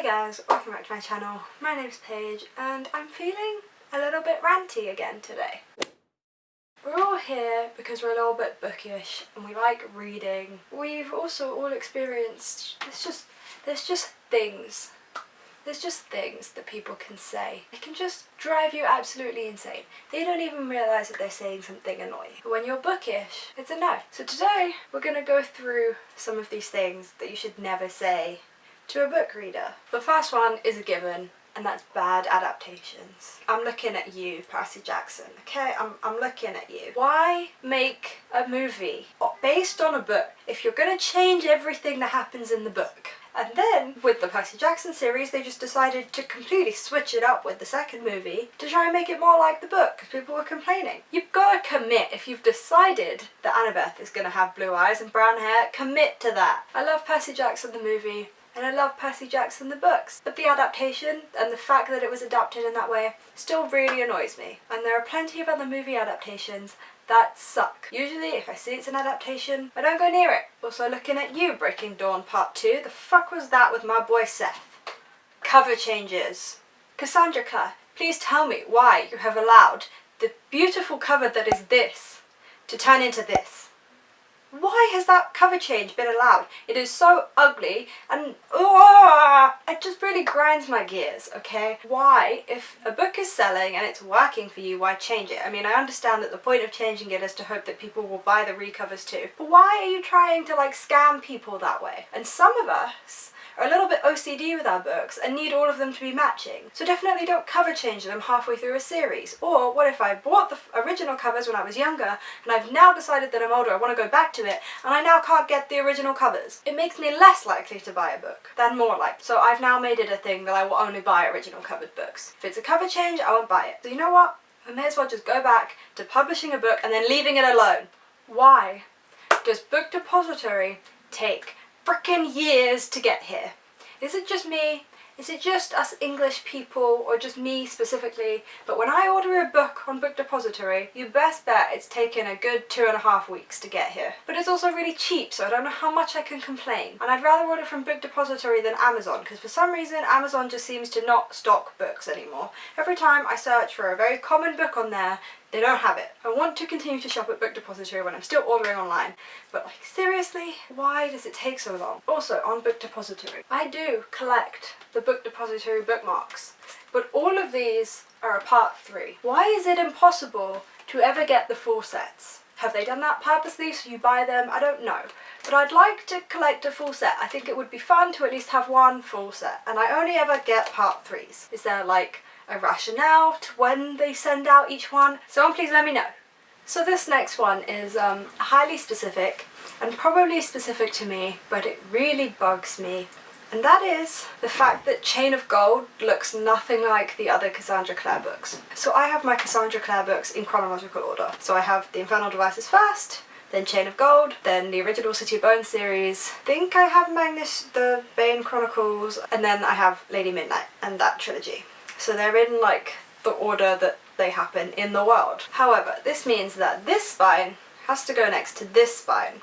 guys, welcome back to my channel. My name's Paige and I'm feeling a little bit ranty again today. We're all here because we're a little bit bookish and we like reading. We've also all experienced, there's just things that people can say. It can just drive you absolutely insane. They don't even realise that they're saying something annoying. But when you're bookish, it's a no. So today, we're gonna go through some of these things that you should never say to a book reader. The first one is a given, and that's bad adaptations. I'm looking at you, Percy Jackson, okay? I'm looking at you. Why make a movie based on a book if you're gonna change everything that happens in the book? And then, with the Percy Jackson series, they just decided to completely switch it up with the second movie to try and make it more like the book, because people were complaining. You've got to commit. If you've decided that Annabeth is going to have blue eyes and brown hair, commit to that. I love Percy Jackson the movie, and I love Percy Jackson the books. But the adaptation, and the fact that it was adapted in that way, still really annoys me. And there are plenty of other movie adaptations that suck. Usually, if I see it's an adaptation, I don't go near it. Also looking at you, Breaking Dawn Part 2. The fuck was that with my boy Seth? Cover changes. Cassandra Clare, please tell me why you have allowed the beautiful cover that is this to turn into this. Why has that cover change been allowed? It is so ugly and it just really grinds my gears, okay? Why, if a book is selling and it's working for you, why change it? I mean, I understand that the point of changing it is to hope that people will buy the recovers too, but why are you trying to like scam people that way? And some of us are a little bit OCD with our books and need all of them to be matching. So definitely don't cover change them halfway through a series. Or what if I bought the original covers when I was younger and I've now decided that I'm older, I want to go back to it, and I now can't get the original covers? It makes me less likely to buy a book than more likely. So I've now made it a thing that I will only buy original covered books. If it's a cover change, I won't buy it. So you know what? I may as well just go back to publishing a book and then leaving it alone. Why does Book Depository take frickin' years to get here? Is it just me? Is it just us English people, or just me specifically? But when I order a book on Book Depository, you best bet it's taken a good 2.5 weeks to get here. But it's also really cheap, so I don't know how much I can complain. And I'd rather order from Book Depository than Amazon, because for some reason Amazon just seems to not stock books anymore. Every time I search for a very common book on there, they don't have it. I want to continue to shop at Book Depository when I'm still ordering online, but like seriously, why does it take so long? Also, on Book Depository, I do collect the Book Depository bookmarks, but all of these are a part 3. Why is it impossible to ever get the full sets? Have they done that purposely so you buy them? I don't know. But I'd like to collect a full set. I think it would be fun to at least have one full set, and I only ever get part 3s. Is there like a rationale to when they send out each one? Someone please let me know. So this next one is highly specific, and probably specific to me, but it really bugs me. And that is the fact that Chain of Gold looks nothing like the other Cassandra Clare books. So I have my Cassandra Clare books in chronological order. So I have The Infernal Devices first, then Chain of Gold, then the original City of Bones series. I think I have Magnus the Bane Chronicles, and then I have Lady Midnight and that trilogy. So they're in like the order that they happen in the world. However, this means that this spine has to go next to this spine.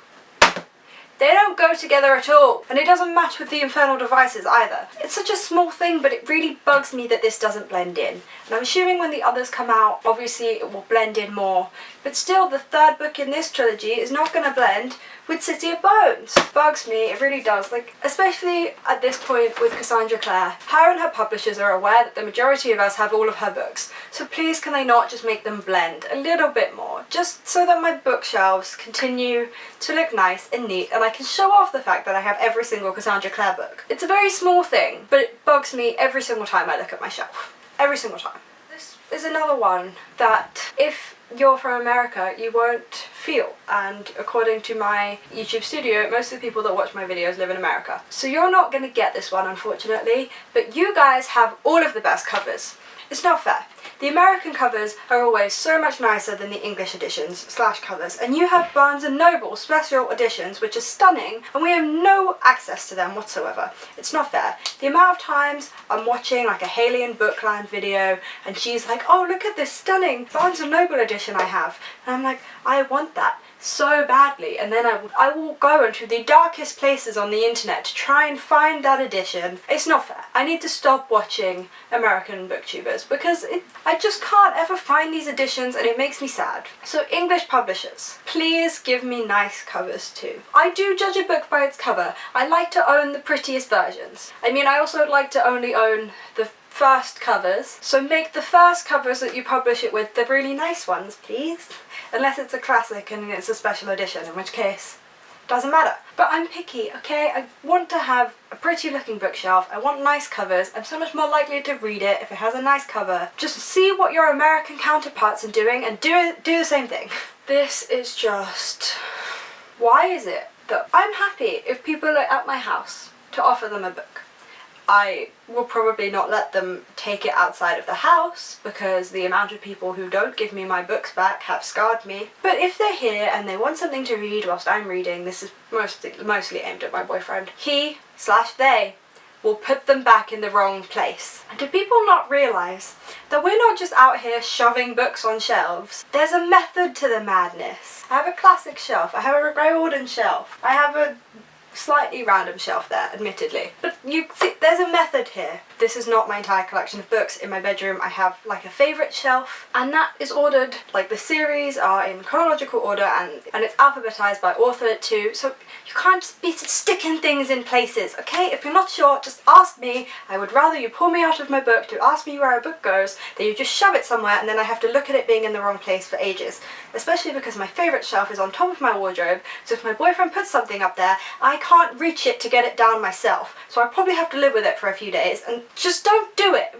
They don't go together at all, and it doesn't match with the Infernal Devices either. It's such a small thing, but it really bugs me that this doesn't blend in. And I'm assuming when the others come out, obviously it will blend in more. But still, the third book in this trilogy is not going to blend with City of Bones. It bugs me, it really does. Like, especially at this point with Cassandra Clare. Her and her publishers are aware that the majority of us have all of her books. So please can they not just make them blend a little bit more? Just so that my bookshelves continue to look nice and neat, and I can show off the fact that I have every single Cassandra Clare book. It's a very small thing, but it bugs me every single time I look at my shelf. Every single time. This is another one that if you're from America, you won't feel, and according to my YouTube studio, most of the people that watch my videos live in America. So you're not going to get this one, unfortunately, but you guys have all of the best covers. It's not fair. The American covers are always so much nicer than the English editions / covers, and you have Barnes & Noble special editions which are stunning, and we have no access to them whatsoever. It's not fair. The amount of times I'm watching like a Haley and Bookland video and she's like, oh look at this stunning Barnes & Noble edition I have, and I'm like, I want that. so badly, and then I will go into the darkest places on the internet to try and find that edition. It's not fair. I need to stop watching American booktubers because I just can't ever find these editions and it makes me sad. So English publishers, please give me nice covers too. I do judge a book by its cover. I like to own the prettiest versions. I mean, I also like to only own the first covers, so make the first covers that you publish it with the really nice ones, please. Unless it's a classic and it's a special edition, in which case it doesn't matter. But I'm picky, okay? I want to have a pretty looking bookshelf. I want nice covers. I'm so much more likely to read it if it has a nice cover. Just see what your American counterparts are doing and do the same thing. This is just... Why is it that I'm happy if people are at my house to offer them a book? I will probably not let them take it outside of the house because the amount of people who don't give me my books back have scarred me. But if they're here and they want something to read whilst I'm reading, this is mostly aimed at my boyfriend, he/they will put them back in the wrong place. And do people not realise that we're not just out here shoving books on shelves? There's a method to the madness. I have a classic shelf, I have a grey wooden shelf, I have a slightly random shelf there, admittedly. But you see, there's a method here. This is not my entire collection of books. In my bedroom I have like a favourite shelf, and that is ordered, like the series are in chronological order and it's alphabetised by author too, so you can't just be sticking things in places, okay? If you're not sure, just ask me. I would rather you pull me out of my book to ask me where a book goes than you just shove it somewhere and then I have to look at it being in the wrong place for ages. Especially because my favourite shelf is on top of my wardrobe, so if my boyfriend puts something up there, I can't reach it to get it down myself, so I probably have to live with it for a few days, and just don't do it!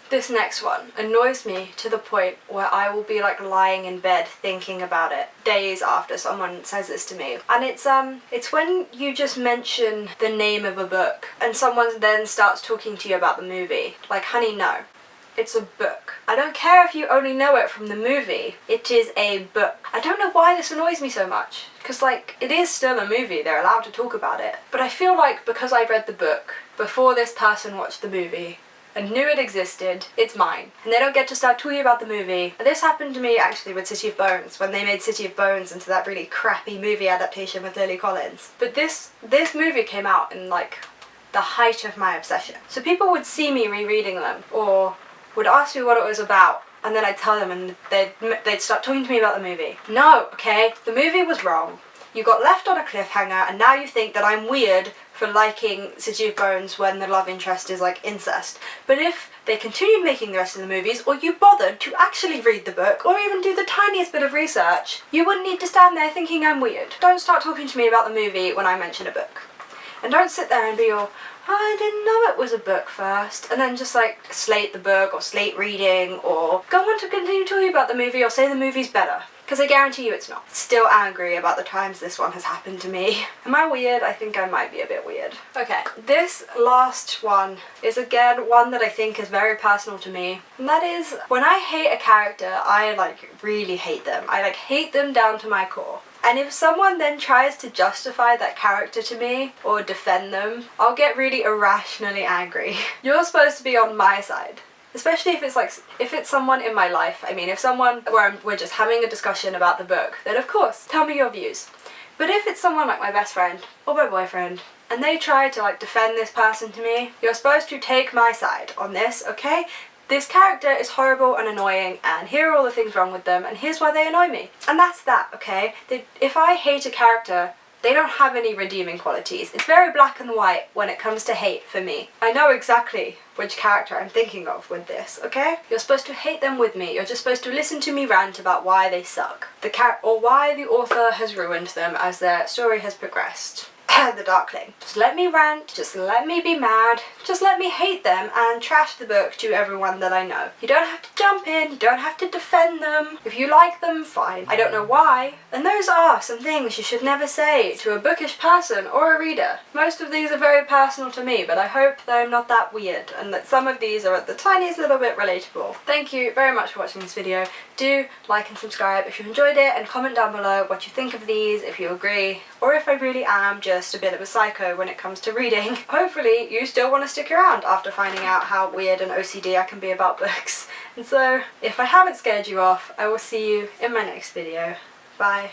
This next one annoys me to the point where I will be like lying in bed thinking about it days after someone says this to me. And it's when you just mention the name of a book and someone then starts talking to you about the movie. Like, honey, no. It's a book. I don't care if you only know it from the movie. It is a book. I don't know why this annoys me so much. Because, like, it is still a movie. They're allowed to talk about it. But I feel like because I read the book before this person watched the movie and knew it existed, it's mine. And they don't get to start talking about the movie. This happened to me actually with City of Bones, when they made City of Bones into that really crappy movie adaptation with Lily Collins. But this movie came out in, like, the height of my obsession. So people would see me rereading them, or would ask me what it was about, and then I'd tell them and they'd start talking to me about the movie. No, okay, the movie was wrong. You got left on a cliffhanger and now you think that I'm weird for liking City of Bones when the love interest is like incest. But if they continued making the rest of the movies, or you bothered to actually read the book, or even do the tiniest bit of research, you wouldn't need to stand there thinking I'm weird. Don't start talking to me about the movie when I mention a book. And don't sit there and be all, I didn't know it was a book first, and then just like slate the book or slate reading, or go on to continue talking about the movie or say the movie's better. Because I guarantee you it's not. Still angry about the times this one has happened to me. Am I weird? I think I might be a bit weird. Okay, this last one is again one that I think is very personal to me. And that is, when I hate a character, I like really hate them. I like hate them down to my core. And if someone then tries to justify that character to me, or defend them, I'll get really irrationally angry. You're supposed to be on my side. Especially if it's someone in my life. I mean, if someone where we're just having a discussion about the book, then of course, tell me your views. But if it's someone like my best friend, or my boyfriend, and they try to like defend this person to me, you're supposed to take my side on this, okay? This character is horrible and annoying, and here are all the things wrong with them, and here's why they annoy me. And that's that, okay? If I hate a character, they don't have any redeeming qualities. It's very black and white when it comes to hate for me. I know exactly which character I'm thinking of with this, okay? You're supposed to hate them with me. You're just supposed to listen to me rant about why they suck. Or why the author has ruined them as their story has progressed. The Darkling. Just let me rant, just let me be mad, just let me hate them and trash the book to everyone that I know. You don't have to jump in, you don't have to defend them. If you like them, fine. I don't know why. And those are some things you should never say to a bookish person or a reader. Most of these are very personal to me, but I hope that I'm not that weird and that some of these are the tiniest little bit relatable. Thank you very much for watching this video. Do like and subscribe if you enjoyed it, and comment down below what you think of these, if you agree, or if I really am just a bit of a psycho when it comes to reading. Hopefully you still want to stick around after finding out how weird and OCD I can be about books. And so, if I haven't scared you off, I will see you in my next video. Bye.